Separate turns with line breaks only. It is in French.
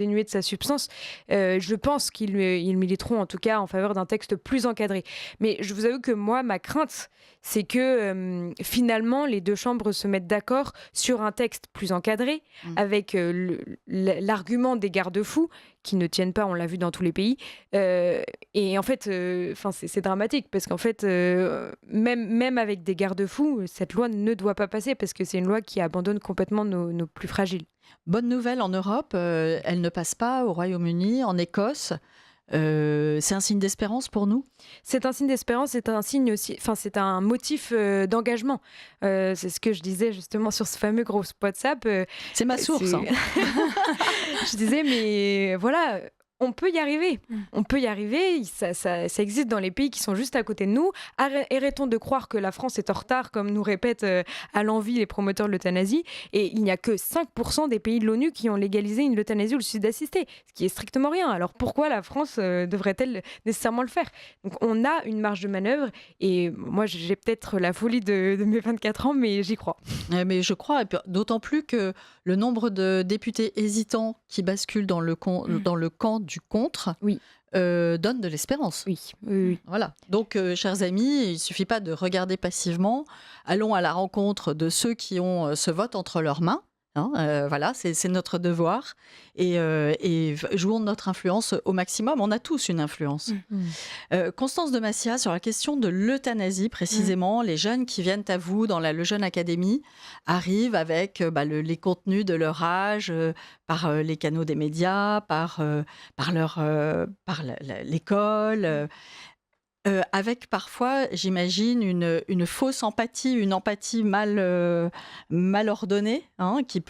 dénué de sa substance, je pense ils militeront en tout cas en faveur d'un texte plus encadré. Mais je vous avoue que moi, ma crainte, c'est que finalement les deux chambres se mettent d'accord sur un texte plus encadré,
Mmh.
avec l'argument des garde-fous qui ne tiennent pas, on l'a vu dans tous les pays. Euh, et en fait, c'est dramatique parce qu'en fait, même avec des garde-fous, cette loi ne doit pas passer parce que c'est une loi qui abandonne complètement nos plus fragiles.
Bonne nouvelle en Europe, elle ne passe pas au Royaume-Uni, en Écosse. C'est un signe d'espérance pour nous?
C'est un signe d'espérance, c'est un signe aussi, c'est un motif d'engagement. C'est ce que je disais justement sur ce fameux groupe WhatsApp.
C'est ma source,
C'est...
hein.
Je disais, mais voilà, on peut y arriver. On peut y arriver. Ça existe dans les pays qui sont juste à côté de nous. Arrêtons de croire que la France est en retard, comme nous répètent à l'envi les promoteurs de l'euthanasie. Et il n'y a que 5% des pays de l'ONU qui ont légalisé l'euthanasie ou le suicide assisté, ce qui est strictement rien. Alors pourquoi la France devrait-elle nécessairement le faire? Donc on a une marge de manœuvre. Et moi, j'ai peut-être la folie de mes 24 ans, mais j'y crois.
Mais je crois, et puis d'autant plus que le nombre de députés hésitants qui basculent dans le camp du contre
Oui,
donne de l'espérance.
oui, oui, oui.
Voilà. Donc, chers amis, il ne suffit pas de regarder passivement. Allons à la rencontre de ceux qui ont ce vote entre leurs mains. Hein, voilà, c'est notre devoir. Et jouons de notre influence au maximum. On a tous une influence.
Mm.
Constance de Massiat, sur la question de l'euthanasie, précisément, les jeunes qui viennent à vous dans la Le Jeune Académie arrivent avec les contenus de leur âge, par les canaux des médias, par l'école, avec parfois, j'imagine, une fausse empathie, une empathie mal ordonnée, hein, qui